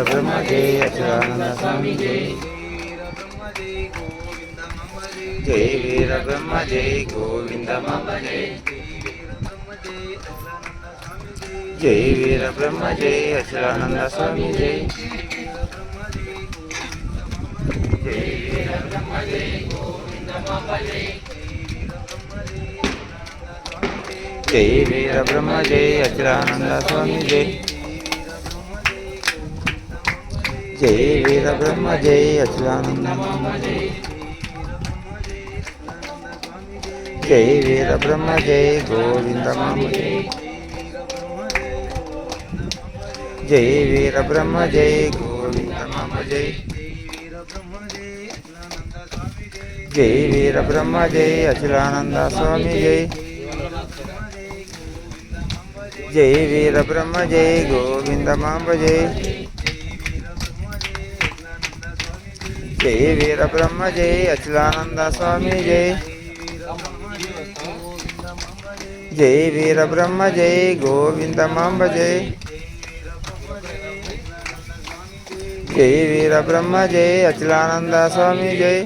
ब्रह्म जय अच्युतानंद स्वामी जय। जय वीर ब्रह्म जय गोविंद माम जय। जय वीर ब्रह्म जय अच्युतानंद स्वामी जय। जय वीर ब्रह्म जय गोविंद माम जय। जय वीर ब्रह्म जय अच्युतानंद स्वामी जय। जय वीर ब्रह्म जय अच्युतानंद माम जय। जय वीर ब्रह्म जय गोविंद माम जय। जय वीर ब्रह्म जय गोविंद माम जय। जय वीर ब्रह्म जय अच्युतानंद स्वामी जय। जय वीर ब्रह्म जय गोविंद माम जय। जय वीर ब्रह्म जय अच्युतानंद स्वामी जय। जय वीर ब्रह्म जय गोविंद माम जय। जय वीर ब्रह्म जय अच्युतानंद स्वामी जय।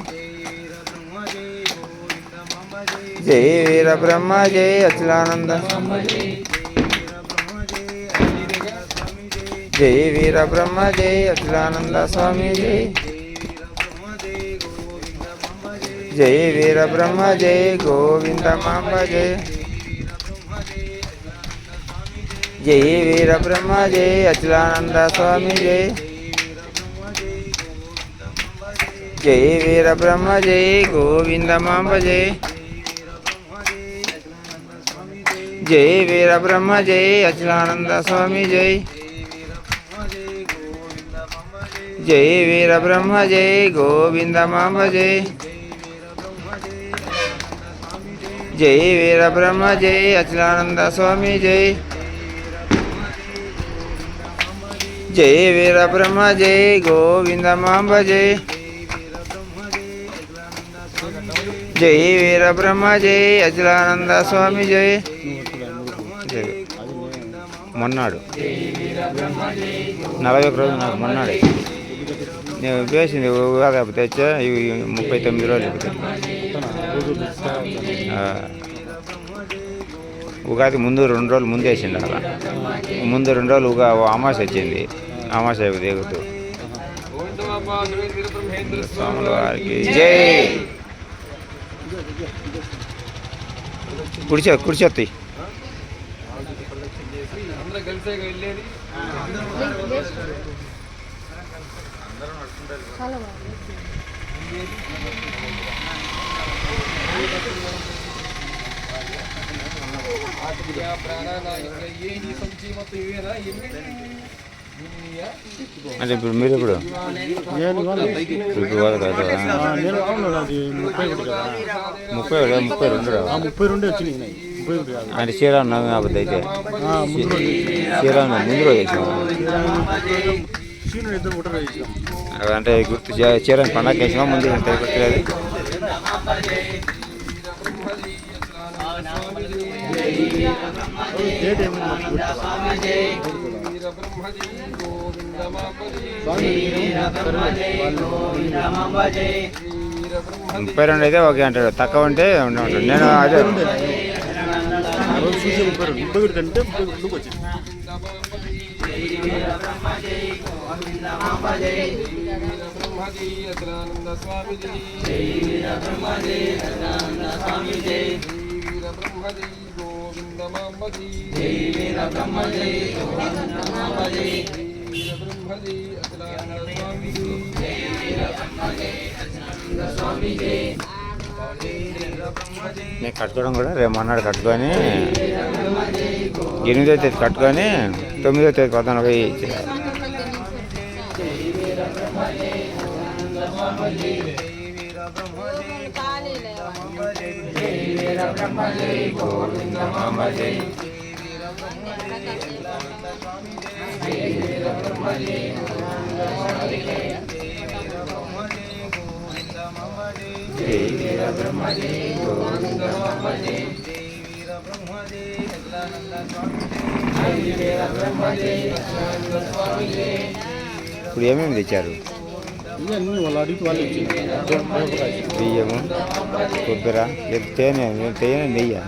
जय वीर ब्रह्म जय अच्युतानंद स्वामी जय। जय वीर ब्रह्म जय अच्युतानंद स्वामी जय। जय वीर ब्रह्म जय गोविंद माम जय। जय वीर ब्रह्म जय अच्युतानंद स्वामी जय। जय वीर ब्रह्म जय गोविंद माम जय। जय वीर ब्रह्म जय अच्युतानंद स्वामी जय। जय वीर ब्रह्म जय गोविंद माम जय। जय वीर ब्रह्म जय अच्युतानंद स्वामी जय। जय वीर ब्रह्म जय गोविंद माम जय। जय वीर ब्रह्म जय अच्युतानंद स्वामी जय। మొన్నాడు 41 రోజులు నాకు మొన్నాడే నేను వేసింది ఉగాది తెచ్చా 39 రోజులు ఉగాది ముందు 2 రోజులు ముందు వేసిండు అలా ముందు 2 రోజులు అమావాస్య వచ్చింది అమావాస్య దిగుతూ స్వాముల వారికి జై కుడిచేత్తాయి అంటే ఇప్పుడు మీరు ఇప్పుడు 32 వచ్చినాయి అంటే శ్రీరామనవమి అబద్ధ అయితే శ్రీరామనవమి ముందు రోజు వేసినాం అంటే గుర్తు శ్రీరామ పండగ వేసినా ముందు గుర్తులేదు ముప్పై రెండు అయితే ఓకే అంటాడు తక్కువ అంటే ఉంటాడు నేను అదే నేను కట్టుకోవడం కూడా రేపు మొన్నాడు కట్టుకొని 8వ తేదీ కట్టుకొని 9వ తేదీ కొత్త పోయి జై వీర బ్రహ్మ జై గోవిందమాంబ జై ఇప్పుడు ఏమేమి తెచ్చారు? ఇవన్నీ వాళ్ళు అడిగి వాళ్ళు ఇచ్చింది బియ్యము, కొబ్బరి, లేదు తేనె, తేనె, నెయ్యి.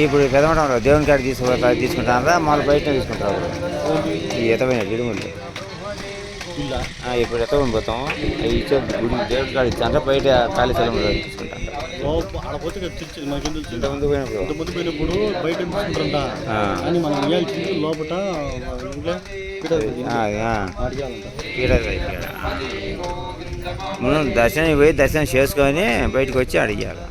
ఇప్పుడు పెదమటంలో దేవుని కాడ తీసుకుంటారా మళ్ళీ బయట తీసుకుంటారు? ఈ ఎతమైన గిడుములు ఇలా ఇప్పుడు ఎత్తకొని పోతాం ఇచ్చే గుడి దేవుడి కాడ ఇచ్చా బయట ఖాళీ స్థలంలో తీసుకుంటాం. ఆడపోతే తెచ్చింది మనకి తెలుసు. ఇంతకుముందు పోయినప్పుడు ఇంతకుముందు పోయినప్పుడు బయట తీసుకుంటారంట ఆ. కానీ మనం ఇవ్వాల్సింది లోపల ఇంట్లో అడిగాలంట. మనం దర్శనం పోయి దర్శనం చేసుకొని బయటకు వచ్చి అడిగారు.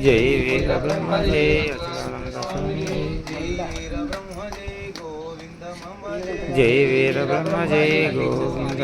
జై వీర బ్రహ్మ జై అచ్యుతానంద స్వామి జై వీర బ్రహ్మ జై గోవింద